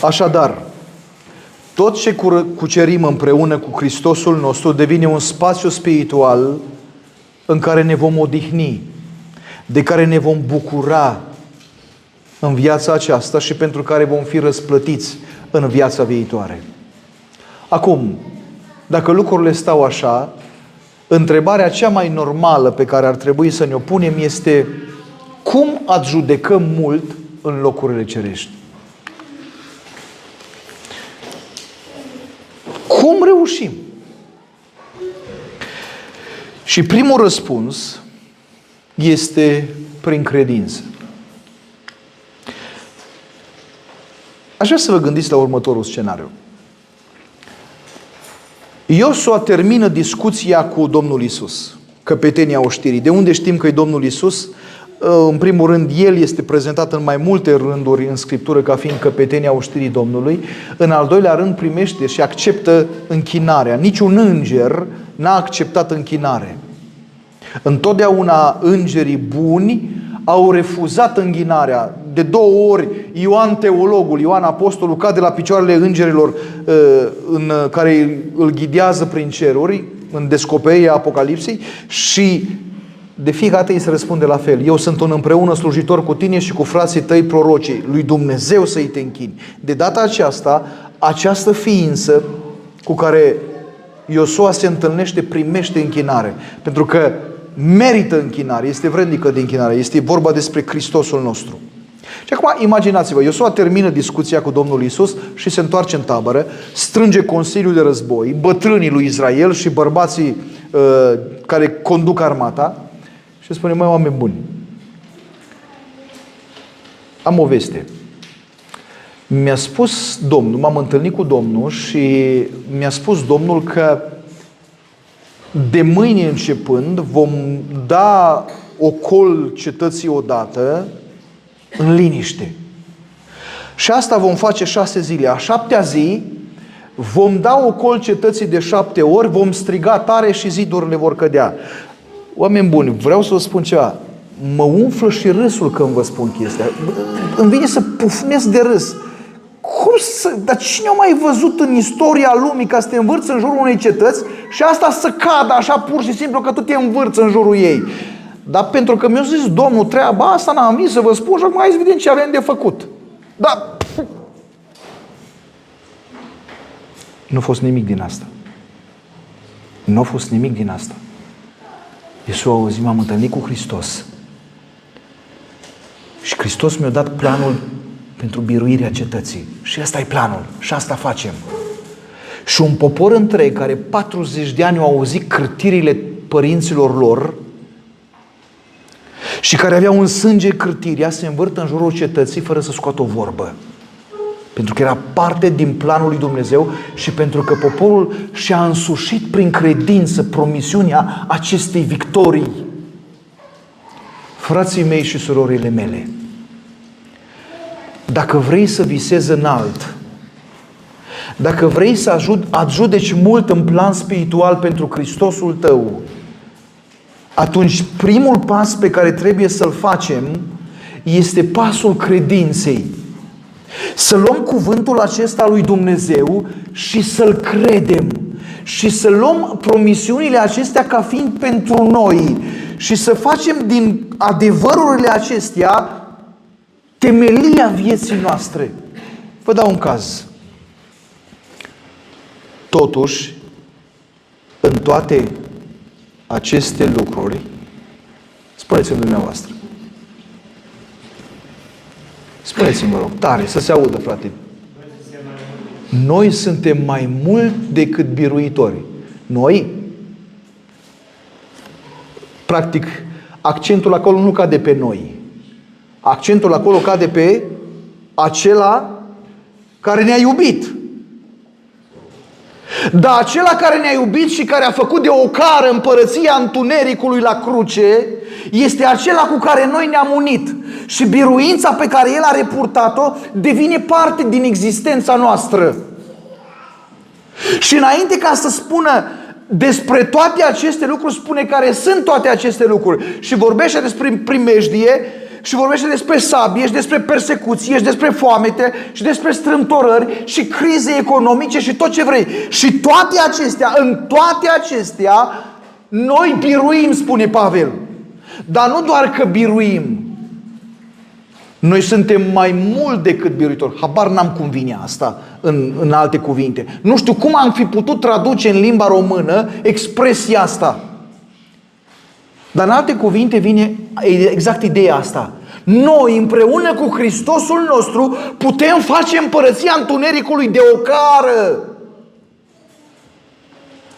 Așadar, tot ce cucerim împreună cu Hristosul nostru devine un spațiu spiritual în care ne vom odihni, de care ne vom bucura în viața aceasta și pentru care vom fi răsplătiți în viața viitoare. Acum, dacă lucrurile stau așa, întrebarea cea mai normală pe care ar trebui să ne-o punem este: cum adjudecăm mult în locurile cerești? Cum reușim? Și primul răspuns este prin credință. Aș vrea să vă gândiți la următorul scenariu. Iosua termină discuția cu Domnul Iisus, căpetenia oștirii. De unde știm că e Domnul Iisus? În primul rând, El este prezentat în mai multe rânduri în Scriptură ca fiind căpetenia oștirii Domnului. În al doilea rând, primește și acceptă închinarea. Niciun înger n-a acceptat închinare. Întotdeauna îngerii buni au refuzat închinarea. De 2 ori Ioan teologul, Ioan apostolul, cade la picioarele îngerilor în care îl ghidează prin ceruri, în descoperirea Apocalipsei, și de fiecare dată îi se răspunde la fel: eu sunt un împreună slujitor cu tine și cu frații tăi prorocii, lui Dumnezeu să-i te închini. De data aceasta, această ființă cu care Iosua se întâlnește primește închinare, pentru că merită închinare, este vrednică de închinare. Este vorba despre Hristosul nostru. Și acum imaginați-vă, Iosua termină discuția cu Domnul Iisus și se întoarce în tabără, strânge Consiliul de Război, bătrânii lui Israel și bărbații care conduc armata și spune: măi, oameni buni, am o veste. Mi-a spus Domnul, m-am întâlnit cu Domnul și mi-a spus Domnul că de mâine începând vom da ocol cetății odată în liniște. Și asta vom face 6 zile. A 7-a zi vom da ocol cetății de 7 ori, vom striga tare și zidurile vor cădea. Oameni buni, vreau să vă spun ceva. Mă umflă și râsul când vă spun chestia. Îmi vine să pufnesc de râs. Dar cine a mai văzut în istoria lumii ca să te învârți în jurul unei cetăți și asta să cadă așa pur și simplu că tu te învârți în jurul ei? Dar pentru că mi-a zis Domnul treaba asta, n-am venit să vă spun și acum hai să vedem ce avem de făcut. Dar nu a fost nimic din asta. Nu a fost nimic din asta. Iisus a auzit: m-am întâlnit cu Hristos și Hristos mi-a dat planul pentru biruirea cetății. Și ăsta e planul. Și asta facem. Și un popor întreg care 40 de ani au auzit cârtirile părinților lor și care aveau în sânge cârtirea, se învârtă în jurul cetății fără să scoată o vorbă. Pentru că era parte din planul lui Dumnezeu și pentru că poporul și-a însușit prin credință promisiunea acestei victorii. Frații mei și surorile mele, dacă vrei să visezi înalt, dacă vrei să adjudeci mult în plan spiritual pentru Hristosul tău, atunci primul pas pe care trebuie să-l facem este pasul credinței. Să luăm cuvântul acesta lui Dumnezeu și să-l credem și să luăm promisiunile acestea ca fiind pentru noi și să facem din adevărurile acestea temelia vieții noastre. Vă dau un caz. Totuși, în toate aceste lucruri, spuneți-mi dumneavoastră. Spuneți-mi, vă rog, tare, să se audă, frate. Noi suntem mai mult decât biruitori. Noi, practic, accentul acolo nu cade pe noi. Accentul acolo cade pe acela care ne-a iubit. Dar acela care ne-a iubit și care a făcut de ocară împărăția întunericului la cruce este acela cu care noi ne-am unit. Și biruința pe care El a repurtat-o devine parte din existența noastră. Și înainte ca să spună despre toate aceste lucruri, spune care sunt toate aceste lucruri. Și vorbește despre primejdie și vorbește despre sabie și despre persecuție și despre foamete și despre strâmtorări și crize economice și tot ce vrei. Și toate acestea, în toate acestea, noi biruim, spune Pavel. Dar nu doar că biruim. Noi suntem mai mult decât biruitori. Habar n-am cum vine asta în alte cuvinte. Nu știu cum am fi putut traduce în limba română expresia asta. Dar în alte cuvinte vine exact ideea asta. Noi, împreună cu Hristosul nostru, putem face împărăția întunericului de ocară.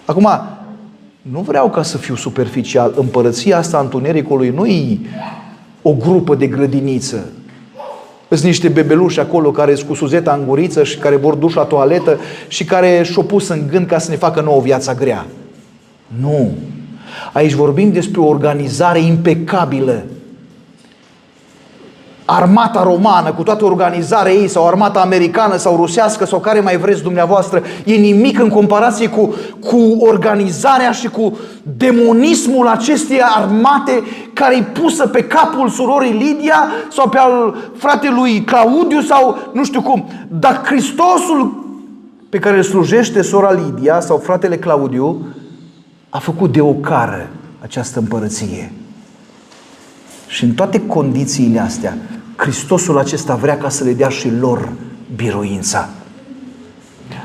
Acum, nu vreau ca să fiu superficial. Împărăția asta întunericului nu e o grupă de grădiniță. Sunt niște bebeluși acolo care sunt cu suzeta în guriță și care vor duși la toaletă și care și-o pus în gând ca să ne facă nouă viața grea. Nu. Aici vorbim despre o organizare impecabilă. Armata romană, cu toată organizarea ei, sau armata americană, sau rusească, sau care mai vreți dumneavoastră, e nimic în comparație cu organizarea și cu demonismul acestei armate care e pusă pe capul surorii Lidia sau pe al fratelui Claudiu sau nu știu cum. Dar Hristosul pe care îl slujește sora Lidia sau fratele Claudiu a făcut de ocară această împărăție. Și în toate condițiile astea, Hristosul acesta vrea ca să le dea și lor biruința.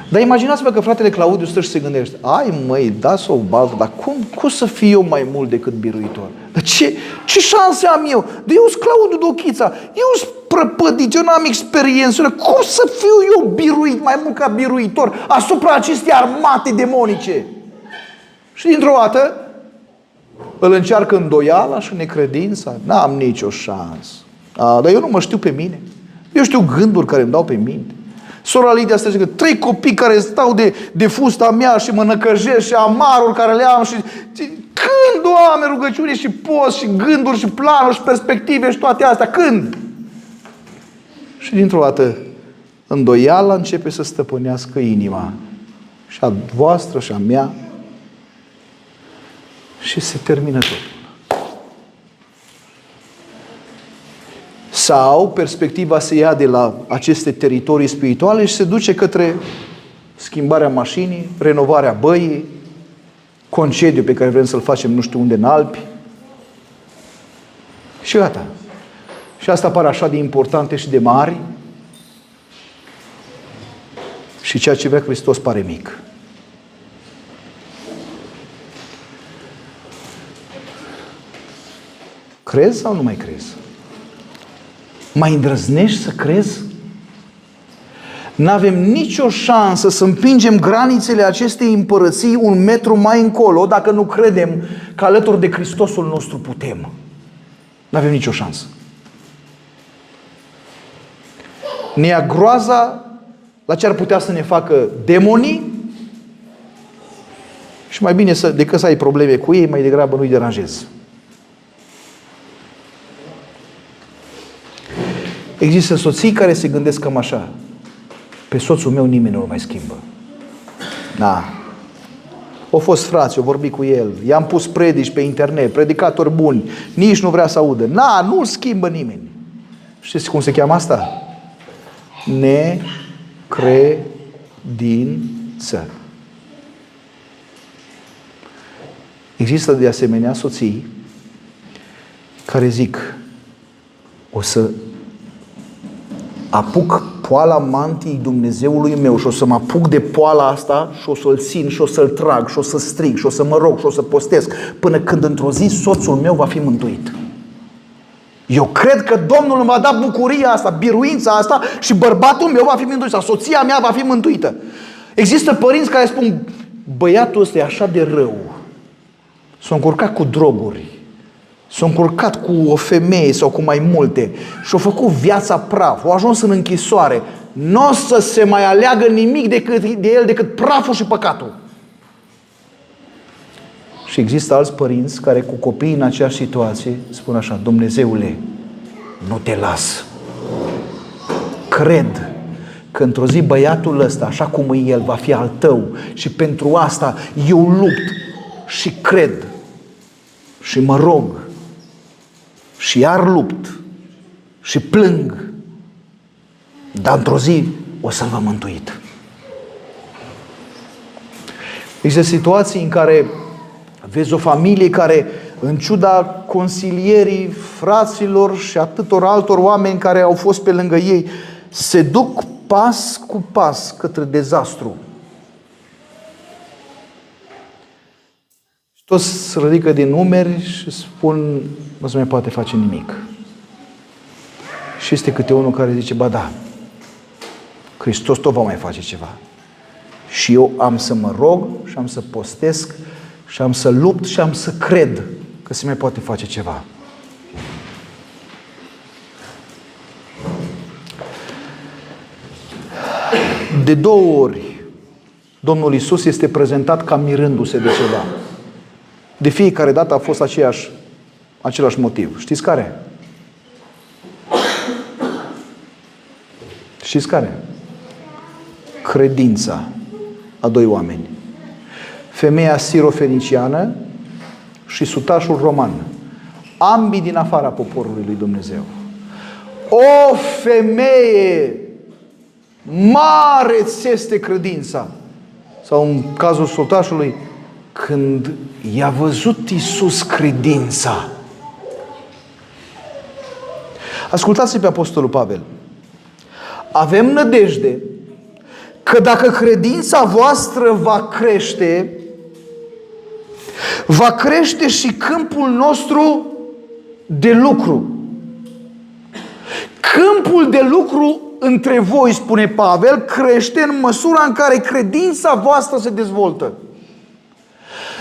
Dar imaginați-vă că fratele Claudiu stă și se gândește: ai măi, da-s o baltă, dar cum să fiu eu mai mult decât biruitor? Dar ce șanse am eu? De eu sunt Claudiu Dochița, eu sunt prăpădit, eu n-am experiență. Cum să fiu eu biruit mai mult ca biruitor asupra acestei armate demonice? Și dintr-o dată îl încearcă îndoiala și necredința. N-am nicio șansă. Dar eu nu mă știu pe mine. Eu știu gânduri care îmi dau pe minte. Sora Lidia asta zice că 3 copii care stau de fusta mea și mă năcăjesc și amarul care le am și când, Doamne, rugăciune și post și gânduri și planuri și perspective și toate astea, când? Și dintr-o dată îndoiala începe să stăpânească inima și a voastră și a mea și se termină tot. Sau perspectiva se ia de la aceste teritorii spirituale și se duce către schimbarea mașinii, renovarea băii, concediu pe care vrem să-l facem nu știu unde în Alpi. Și gata. Și asta pare așa de importante și de mari și ceea ce vrea Hristos pare mic. Crezi sau nu mai crezi? Mai îndrăznești să crezi? N-avem nicio șansă să împingem granițele acestei împărății 1 metru mai încolo dacă nu credem că alături de Hristosul nostru putem. N-avem nicio șansă. Ne ia groaza la ce ar putea să ne facă demonii și mai bine decât să ai probleme cu ei, mai degrabă nu-i deranjezi. Există soții care se gândesc cam așa: pe soțul meu nimeni nu-l mai schimbă. Da. Au fost frați, au vorbit cu el, i-am pus predici pe internet, predicatori buni, nici nu vrea să audă. Nu-l schimbă nimeni. Știți cum se cheamă asta? Necredință. Există de asemenea soții care zic: o să apuc poala mantiei Dumnezeului meu și o să mă apuc de poala asta și o să-l țin și o să-l trag și o să strig și o să mă rog și o să postesc până când într-o zi soțul meu va fi mântuit. Eu cred că Domnul îmi va da bucuria asta, biruința asta și bărbatul meu va fi mântuit sau soția mea va fi mântuită. Există părinți care spun: băiatul ăsta e așa de rău, s-a încurcat cu droguri, s-a încurcat cu o femeie sau cu mai multe și a făcut viața praf, a ajuns în închisoare, nu o să se mai aleagă nimic de el decât praful și păcatul. Și există alți părinți care cu copiii în aceeași situație spun așa: Dumnezeule, nu te las. Cred că într-o zi băiatul ăsta, așa cum e el, va fi al tău și pentru asta eu lupt și cred și mă rog și iar lupt și plâng, dar într-o zi o să vă mântuit. Există situații în care vezi o familie care, în ciuda consilierii fraților și atâtor altor oameni care au fost pe lângă ei, se duc pas cu pas către dezastru. Și toți se ridică din numeri și spun, nu se mai poate face nimic. Și este câte unul care zice, ba da, Hristos tot va mai face ceva. Și eu am să mă rog și am să postesc și am să lupt și am să cred că se mai poate face ceva. De 2 ori Domnul Iisus este prezentat ca mirându-se de ceva. De fiecare dată a fost același motiv. Știți care? Știți care? Credința a 2 oameni. Femeia sirofeniciană și sutașul roman. Ambii din afara poporului lui Dumnezeu. O femeie, mare ți este credința. Sau în cazul sutașului, când i-a văzut Iisus credința. Ascultați-i pe Apostolul Pavel. Avem nădejde că dacă credința voastră va crește și câmpul nostru de lucru. Câmpul de lucru între voi, spune Pavel, crește în măsura în care credința voastră se dezvoltă.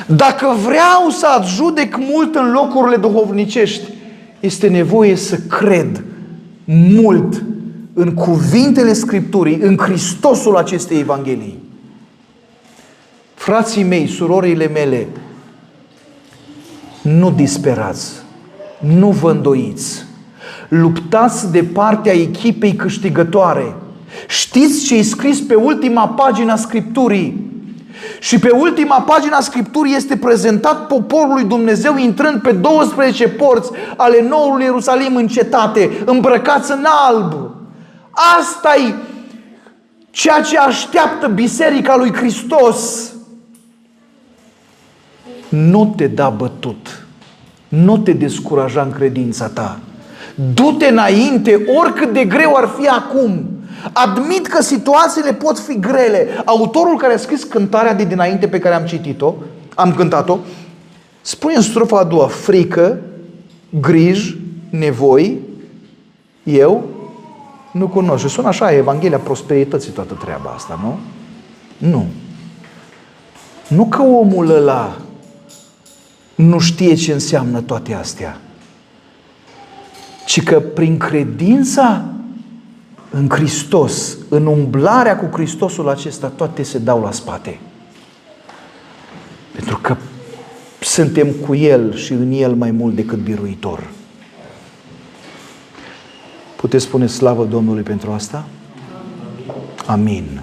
Dacă vreau să adjudec mult în locurile duhovnicești, este nevoie să cred mult în cuvintele Scripturii, în Hristosul acestei Evanghelii. Frații mei, surorile mele, nu disperați, nu vă îndoiți, luptați de partea echipei câștigătoare. Știți ce e scris pe ultima pagină a Scripturii? Și pe ultima pagină a Scripturii este prezentat poporul lui Dumnezeu intrând pe 12 porți ale noului Ierusalim în cetate, îmbrăcați în alb. Asta-i ceea ce așteaptă biserica lui Hristos. Nu te da bătut, nu te descuraja în credința ta. Du-te înainte, oricât de greu ar fi acum. Admit că situațiile pot fi grele. Autorul care a scris cântarea de dinainte pe care am cântat-o, spune în strofa a doua: frică, griji, nevoi, eu nu cunosc. Și sună așa, Evanghelia prosperității, toată treaba asta, nu? Nu. Nu că omul ăla nu știe ce înseamnă toate astea, ci că prin credința în Hristos, în umblarea cu Hristosul acesta, toate se dau la spate. Pentru că suntem cu El și în El mai mult decât biruitor. Puteți spune slavă Domnului pentru asta? Amin.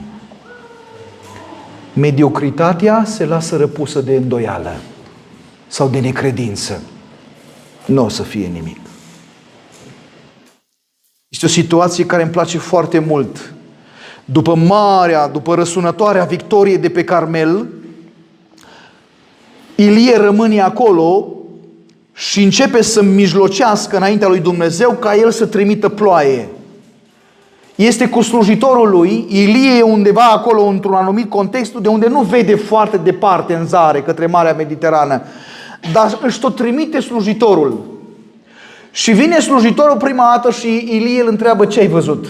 Mediocritatea se lasă răpusă de îndoială sau de necredință. Nu o să fie nimic. Este o situație care îmi place foarte mult. După răsunătoarea victorie de pe Carmel, Ilie rămâne acolo și începe să mijlocească înaintea lui Dumnezeu ca el să trimită ploaie. Este cu slujitorul lui, Ilie e undeva acolo într-un anumit context de unde nu vede foarte departe în zare către Marea Mediterană, dar își tot trimite slujitorul. Și vine slujitorul prima dată și Ilie îl întreabă: ce ai văzut?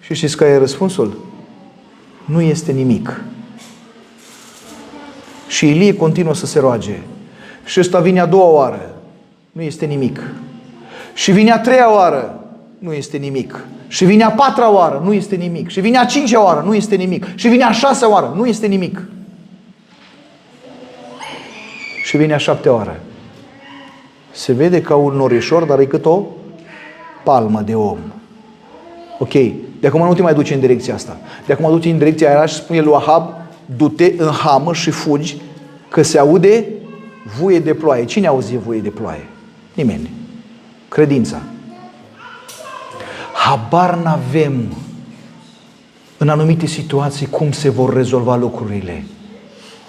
Și știți care e răspunsul? Nu este nimic. Și Ilie continuă să se roage. Și ăsta vine a doua oară. Nu este nimic. Și vine a treia oară. Nu este nimic. Și vine a patra oară. Nu este nimic. Și vine a cincea oară. Nu este nimic. Și vine a șasea oară. Nu este nimic. Și vine a șaptea oară. Se vede ca un norișor, dar e cât o palmă de om. Ok, de acum nu te mai duci în direcția asta. De acum duci în direcția aia și spune lui Ahab: du-te în hamă și fugi, că se aude vuie de ploaie. Cine auzi vuie de ploaie? Nimeni. Credința. Habar n-avem în anumite situații cum se vor rezolva lucrurile.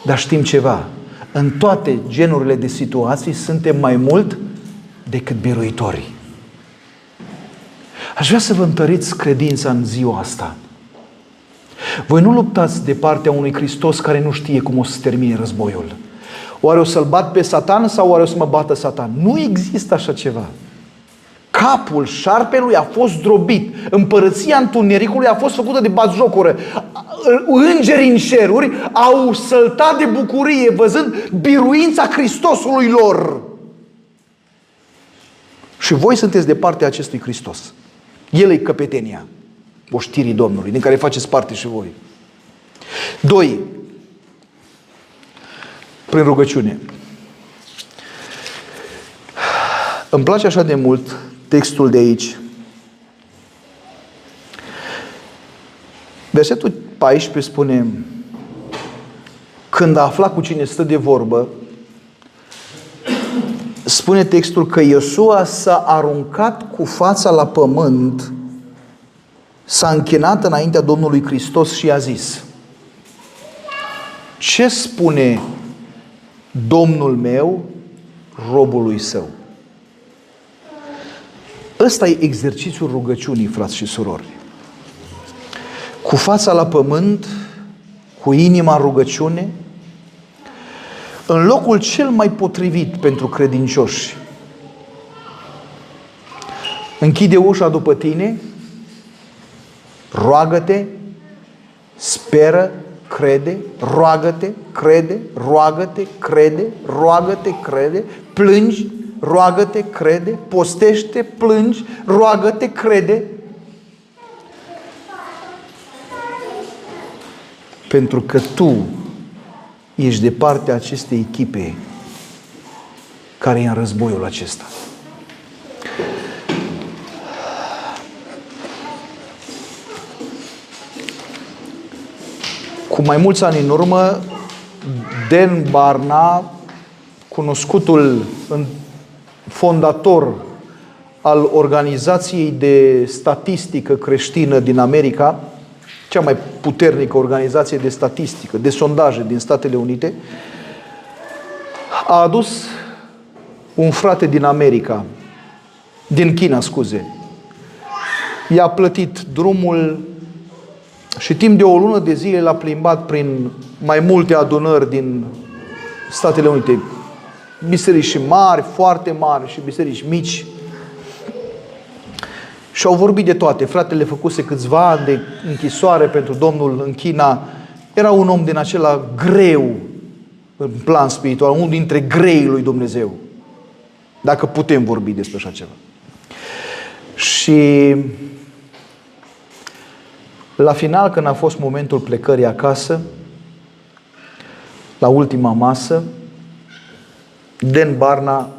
Dar știm ceva. În toate genurile de situații suntem mai mult decât biruitori. Aș vrea să vă întăriți credința în ziua asta. Voi nu luptați de partea unui Hristos care nu știe cum o să termine războiul. Oare o să-l bat pe Satan sau oare o să mă bată Satan? Nu există așa ceva. Capul șarpelui a fost zdrobit. Împărăția întunericului a fost făcută de batjocură. Îngerii în șeruri au săltat de bucurie văzând biruința Hristosului lor. Și voi sunteți de partea acestui Hristos. El e căpetenia oștirii Domnului, din care faceți parte și voi. 2. Prin rugăciune. Îmi place așa de mult textul de aici. Versetul 14 spune: când a aflat cu cine stă de vorbă, spune textul că Iosua s-a aruncat cu fața la pământ, s-a închinat înaintea Domnului Hristos și a zis: ce spune Domnul meu robului său? Ăsta e exercițiul rugăciunii, frați și surori. Cu fața la pământ, cu inima în rugăciune, în locul cel mai potrivit pentru credincioși. Închide ușa după tine, roagă-te, speră, crede, roagă-te, crede, roagă-te, crede, roagă-te, crede, plângi, roagă-te, crede, postește, plângi, roagă-te, crede. Pentru că tu ești de partea acestei echipe care e în războiul acesta. Cu mai mulți ani în urmă, Dan Barna, cunoscutul fondator al organizației de statistică creștină din America, cea mai puternică organizație de statistică, de sondaje din Statele Unite, a adus un frate din America, din China, scuze. I-a plătit drumul și timp de o lună de zile l-a plimbat prin mai multe adunări din Statele Unite. Biserici mari, foarte mari, și biserici mici. Și au vorbit de toate. Fratele făcuse câțiva ani de închisoare pentru Domnul în China. Era un om din acela greu în plan spiritual, unul dintre greii lui Dumnezeu. Dacă putem vorbi despre așa ceva. Și la final, când a fost momentul plecării acasă, la ultima masă, Dan Barna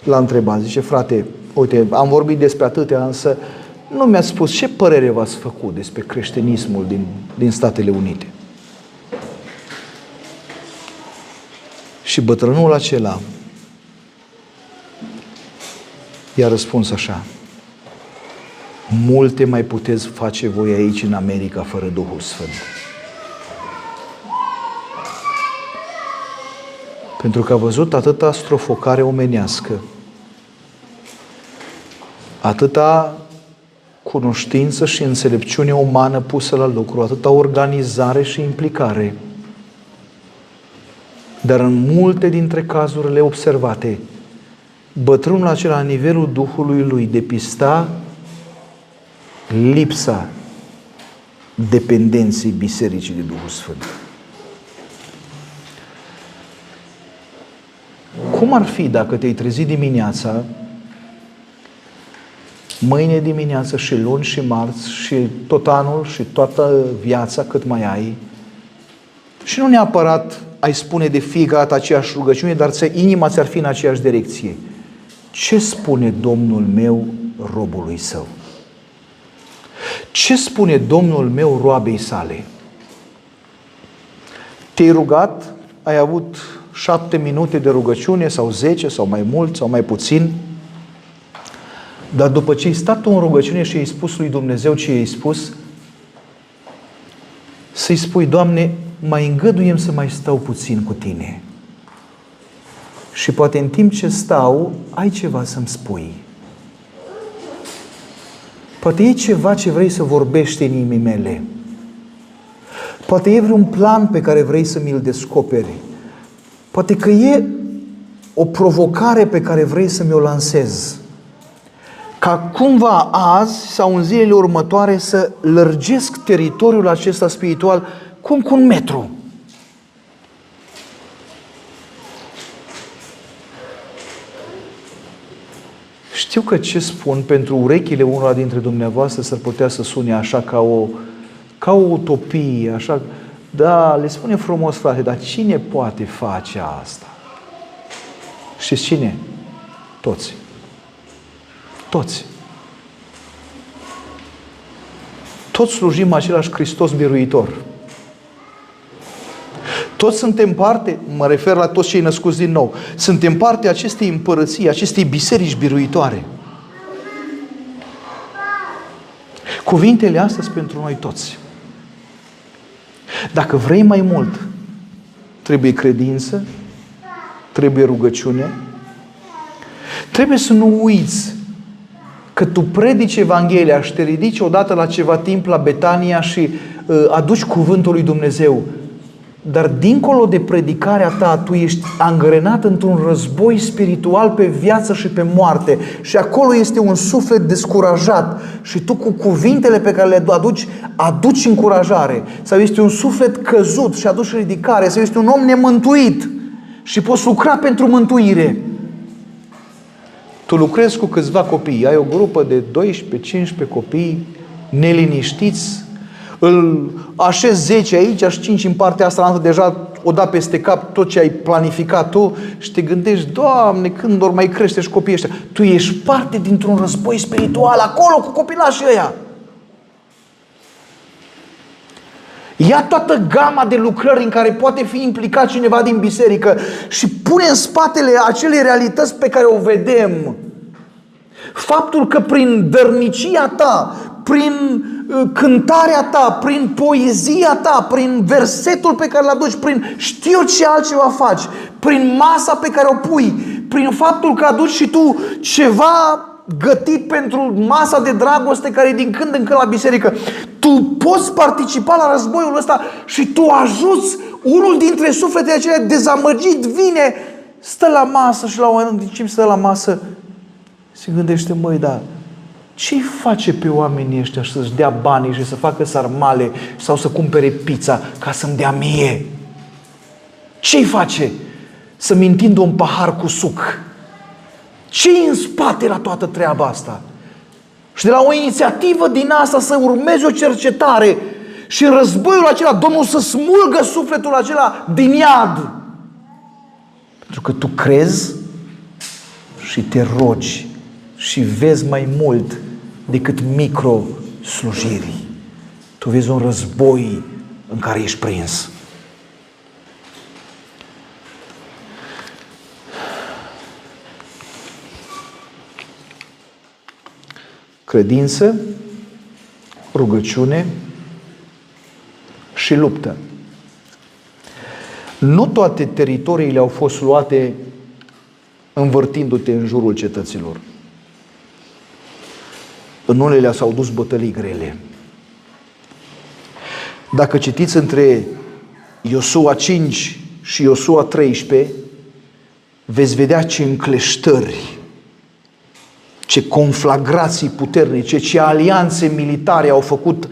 l-a întrebat. Zice: frate, uite, am vorbit despre atâtea, însă nu mi-ați spus ce părere v-ați făcut despre creștinismul din Statele Unite. Și bătrânul acela i-a răspuns așa: multe mai puteți face voi aici în America fără Duhul Sfânt. Pentru că a văzut atâta strofocare omenească, atâta cunoștință și înțelepciune umană pusă la lucru, atâta organizare și implicare. Dar în multe dintre cazurile observate, bătrânul acela, la nivelul Duhului lui, depista lipsa dependenței bisericii de Duhul Sfânt. Cum ar fi dacă te-ai trezit dimineața, mâine dimineață și luni și marți și tot anul și toată viața cât mai ai, și nu neapărat ai spune de fiecare dată aceeași rugăciune, dar inima ți-ar fi în aceeași direcție. Ce spune Domnul meu robului său? Ce spune Domnul meu roabei sale? Te-ai rugat, ai avut 7 minute de rugăciune sau 10 sau mai mult sau mai puțin, Dar după ce ai stat tu în rugăciune și ai spus lui Dumnezeu ce i-ai spus, să-i spui: Doamne, mai îngăduiem să mai stau puțin cu Tine. Și poate în timp ce stau, ai ceva să-mi spui. Poate e ceva ce vrei să vorbești în inimii mele. Poate e vreun plan pe care vrei să mi-l descoperi. Poate că e o provocare pe care vrei să mi-o lansezi. Ca cumva azi sau în zilele următoare să lărgesc teritoriul acesta spiritual cum cu 1 metru. Știu că ce spun pentru urechile unora dintre dumneavoastră s-ar putea să sune așa ca o utopie, așa. Da, le spune frumos, frate, dar cine poate face asta? Știți cine? Toți. Toți. Toți slujim același Hristos biruitor. Toți suntem parte, mă refer la toți cei născuți din nou, suntem parte acestei împărății, acestei biserici biruitoare. Cuvintele astea sunt pentru noi toți. Dacă vrei mai mult, trebuie credință, trebuie rugăciune, trebuie să nu uiți că tu predici Evanghelia și te ridici odată la ceva timp la Betania și aduci cuvântul lui Dumnezeu. Dar dincolo de predicarea ta, tu ești angrenat într-un război spiritual pe viață și pe moarte. Și acolo este un suflet descurajat. Și tu cu cuvintele pe care le aduci încurajare. Sau este un suflet căzut și aduci ridicare. Sau este un om nemântuit și poți lucra pentru mântuire. Tu lucrezi cu câțiva copii. Ai o grupă de 12-15 copii neliniștiți. Îl așezi 10 aici și 5 în partea asta, deja o da peste cap tot ce ai planificat tu și te gândești: Doamne, când ori mai crește și copiii ăștia? Tu ești parte dintr-un război spiritual acolo cu copilașii ăia. Ia toată gama de lucrări în care poate fi implicat cineva din biserică și pune în spatele acelei realități pe care o vedem faptul că prin dărnicia ta, prin cântarea ta, prin poezia ta, prin versetul pe care îl aduci, prin știu ce altceva faci, prin masa pe care o pui, prin faptul că aduci și tu ceva gătit pentru masa de dragoste care e din când în când la biserică, tu poți participa la războiul ăsta și tu ajuți unul dintre sufletele acelea dezamăgit, vine, stă la masă și la un moment dat, din timp stă la masă, se gândește: măi, da, ce-i face pe oamenii ăștia să-și dea banii și să facă sarmale sau să cumpere pizza ca să-mi dea mie? Ce-i face să-mi întindă un pahar cu suc? Ce-i în spate la toată treaba asta? Și de la o inițiativă din asta să urmeze o cercetare și în războiul acela Domnul să smulgă sufletul acela din iad. Pentru că tu crezi și te rogi și vezi mai mult decât micro-slujirii. Tu vezi un război în care ești prins. Credință, rugăciune și luptă. Nu toate teritoriile au fost luate învârtindu-te în jurul cetăților. În unele s-au dus bătălii grele. Dacă citiți între Iosua 5 și Iosua 13, veți vedea ce încleștări, ce conflagrații puternice, ce alianțe militare au făcut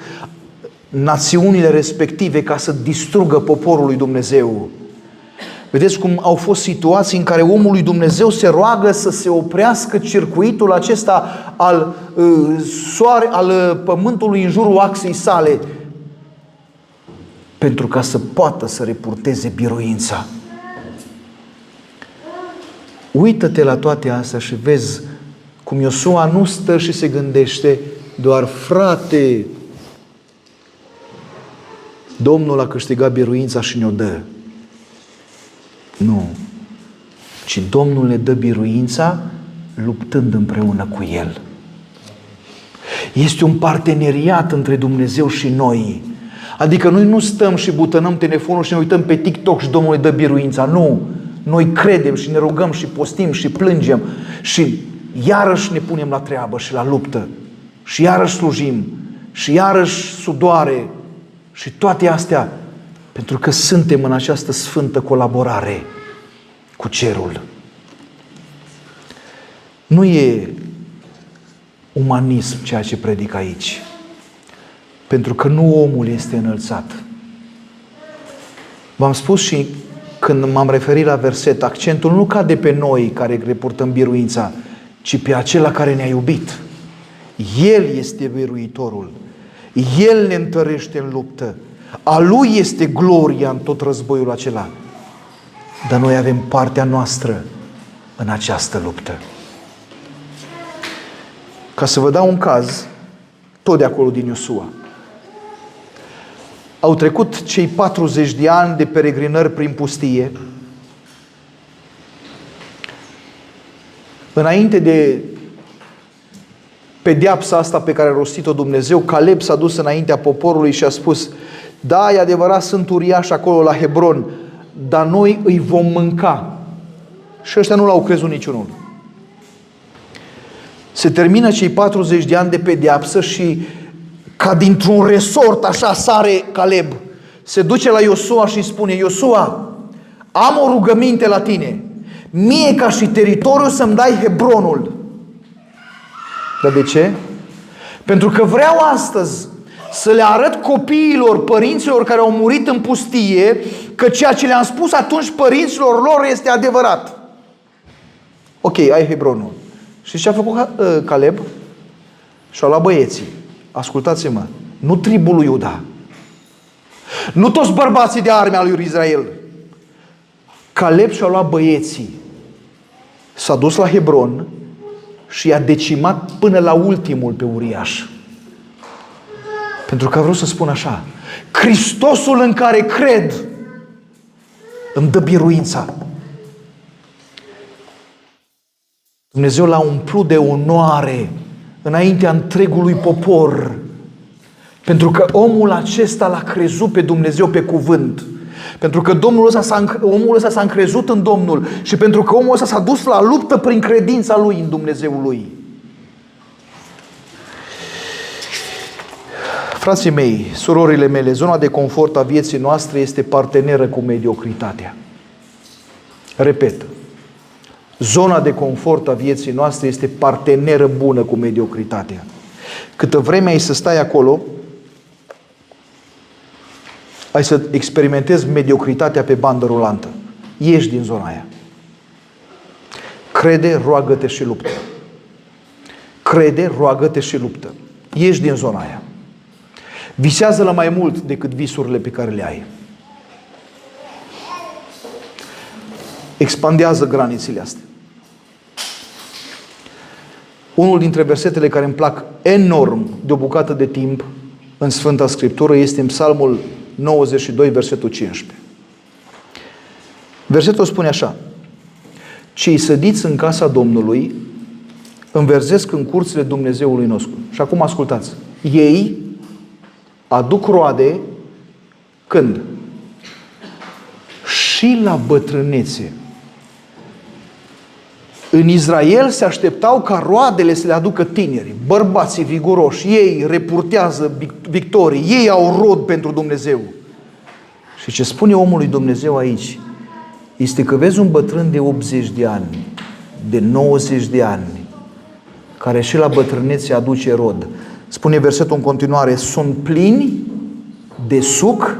națiunile respective ca să distrugă poporul lui Dumnezeu. Vedeți cum au fost situații în care omul lui Dumnezeu se roagă să se oprească circuitul acesta al pământului în jurul axei sale, pentru ca să poată să repurteze biruința. Uită-te la toate astea și vezi cum Iosua nu stă și se gândește doar: frate, Domnul a câștigat biruința și ne-o dă. Nu. Ci Domnul ne dă biruința luptând împreună cu El. Este un parteneriat între Dumnezeu și noi. Adică noi nu stăm și butănăm telefonul și ne uităm pe TikTok și Domnul îi dă biruința. Nu! Noi credem și ne rugăm și postim și plângem și iarăși ne punem la treabă și la luptă și iarăși slujim și iarăși sudoare și toate astea pentru că suntem în această sfântă colaborare cu cerul. Nu e umanism ceea ce predic aici, pentru că nu omul este înălțat. V-am spus și când m-am referit la verset, accentul nu cade pe noi care reportăm biruința, ci pe acela care ne-a iubit. El este biruitorul. El ne întărește în luptă. A Lui este gloria în tot războiul acela. Dar noi avem partea noastră în această luptă. Ca să vă dau un caz, tot de acolo din Iosua. Au trecut cei 40 de ani de peregrinări prin pustie. Înainte de pedeapsa asta pe care a rostit-o Dumnezeu, Caleb s-a dus înaintea poporului și a spus: da, e adevărat, sunt uriași acolo la Hebron, dar noi îi vom mânca. Și ăștia nu l-au crezut niciunul. Se termină cei 40 de ani de pedeapsă și ca dintr-un resort așa sare Caleb. Se duce la Iosua și îi spune: Iosua, am o rugăminte la tine. Mie ca și teritoriu să-mi dai Hebronul. Dar de ce? Pentru că vreau astăzi să le arăt copiilor, părinților care au murit în pustie, că ceea ce le-am spus atunci părinților lor este adevărat. Ok, ai Hebronul. Și ce a făcut Caleb? Și-a luat băieții. Ascultați-mă, nu tribul lui Iuda, nu toți bărbații de arme al lui Israel. Caleb și-a luat băieții, s-a dus la Hebron și i-a decimat până la ultimul pe uriaș. Pentru că vreau să spun așa: Hristosul în care cred îmi dă biruința. Dumnezeu l-a umplut de onoare înaintea întregului popor, pentru că omul acesta l-a crezut pe Dumnezeu pe cuvânt, pentru că omul ăsta s-a încrezut în Domnul și pentru că omul ăsta s-a dus la luptă prin credința lui în Dumnezeul lui. Frații mei, surorile mele, zona de confort a vieții noastre este parteneră cu mediocritatea. Repet, zona de confort a vieții noastre este parteneră bună cu mediocritatea. Câtă vreme ai să stai acolo, ai să experimentezi mediocritatea pe bandă rulantă. Ieși din zona aia. Crede, roagă-te și luptă. Crede, roagă-te și luptă. Ieși din zona aia. Visează la mai mult decât visurile pe care le ai. Expandează granițele astea. Unul dintre versetele care îmi plac enorm de o bucată de timp în Sfânta Scriptură este în Psalmul 92, versetul 15. Versetul spune așa: cei sădiți în casa Domnului înverzesc în curțile Dumnezeului nostru. Și acum ascultați. Ei aduc roade când? Și la bătrânețe. În Israel se așteptau ca roadele să le aducă tinerii, bărbații viguroși. Ei repurtează victorii, ei au rod pentru Dumnezeu. Și ce spune omul lui Dumnezeu aici este că vezi un bătrân de 80 de ani, de 90 de ani, care și la bătrânețe aduce rod. Spune versetul în continuare: sunt plini de suc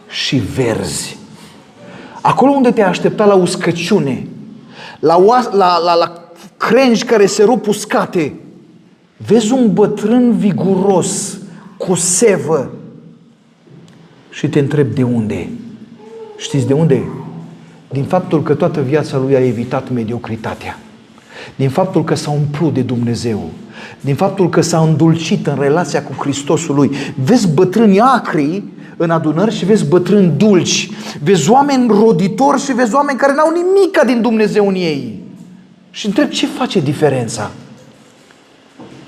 și verzi. Acolo unde te-ai aștepta la uscăciune, la crengi care se rup uscate, vezi un bătrân viguros, cu sevă, și te întrebi de unde. Știți de unde? Din faptul că toată viața lui a evitat mediocritatea, din faptul că s-a umplut de Dumnezeu, din faptul că s-a îndulcit în relația cu Hristosul lui. Vezi bătrâni acri în adunări și vezi bătrâni dulci, vezi oameni roditori și vezi oameni care n-au nimica din Dumnezeu în ei. Și întreb, ce face diferența?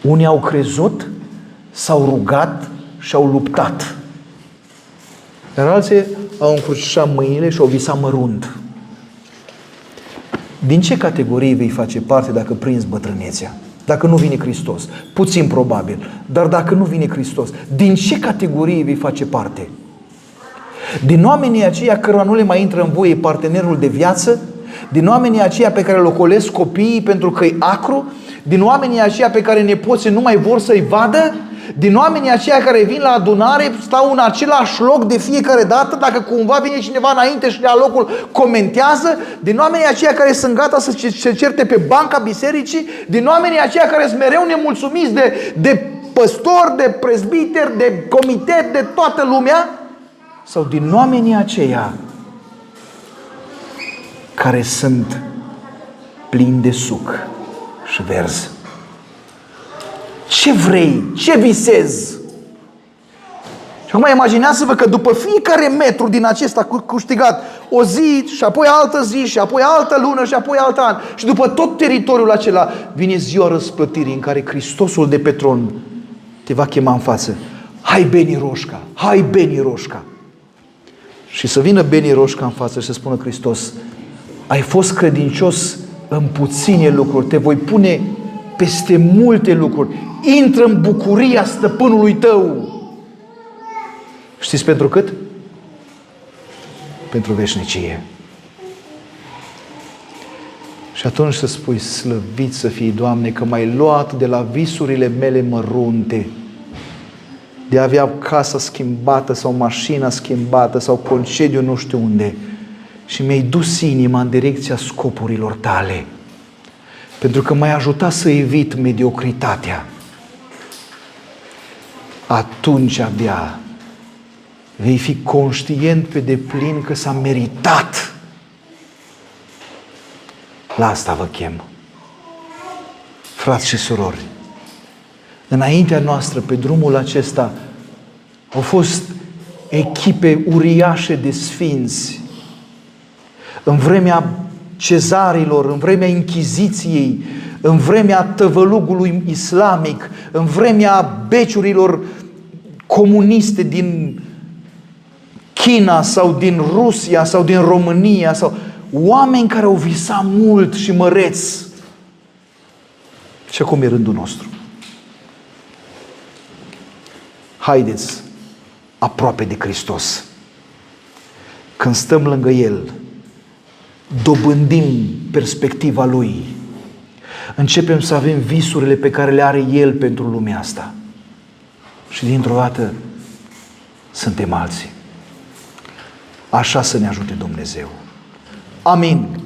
Unii au crezut s-au rugat și au luptat. Iar alții au încrucișat mâinile și au visat mărunt. Din ce categorie vei face parte dacă prinzi bătrânețea? Dacă nu vine Hristos? Puțin probabil. Dar dacă nu vine Hristos, din ce categorie vei face parte? Din oamenii aceia cărora nu le mai intră în voie partenerul de viață? Din oamenii aceia pe care le ocolesc copiii pentru că e acru? Din oamenii aceia pe care nepoții nu mai vor să-i vadă? Din oamenii aceia care vin la adunare, stau în același loc de fiecare dată, dacă cumva vine cineva înainte și le ia locul, comentează? Din oamenii aceia care sunt gata să se certe pe banca bisericii? Din oamenii aceia care sunt mereu nemulțumiți de păstori, de prezbiteri, de comitet, de toată lumea? Sau din oamenii aceia care sunt plini de suc și verzi? Ce vrei? Ce visezi? Și acum imaginează-vă că după fiecare metru din acesta câștigat, o zi și apoi altă zi și apoi altă lună și apoi alt an, și după tot teritoriul acela vine ziua răsplătirii în care Hristosul de pe tron te va chema în față. Hai Beni Roșca, hai Beni Roșca. Și să vină Beni Roșca în față și să spună Hristos: ai fost credincios în puține lucruri, te voi pune peste multe lucruri. Intră în bucuria stăpânului tău. Știți pentru cât? Pentru veșnicie. Și atunci să spui: slăvit să fii, Doamne, că m-ai luat de la visurile mele mărunte, de a avea casa schimbată sau mașina schimbată sau concediu nu știu unde, și mi-ai dus inima în direcția scopurilor tale, pentru că m-ai ajutat să evit mediocritatea. Atunci abia vei fi conștient pe deplin că s-a meritat. La asta vă chem. Frați și surori, înaintea noastră, pe drumul acesta, au fost echipe uriașe de sfinți. În vremea cezarilor, în vremea Inchiziției, în vremea tăvălugului islamic, în vremea beciurilor comuniste din China sau din Rusia sau din România, sau oameni care au visat mult și măreți. Și acum e rândul nostru. Haideți aproape de Hristos. Când stăm lângă El, dobândim perspectiva Lui. Începem să avem visurile pe care le are El pentru lumea asta. Și dintr-o dată suntem alții. Așa să ne ajute Dumnezeu. Amin.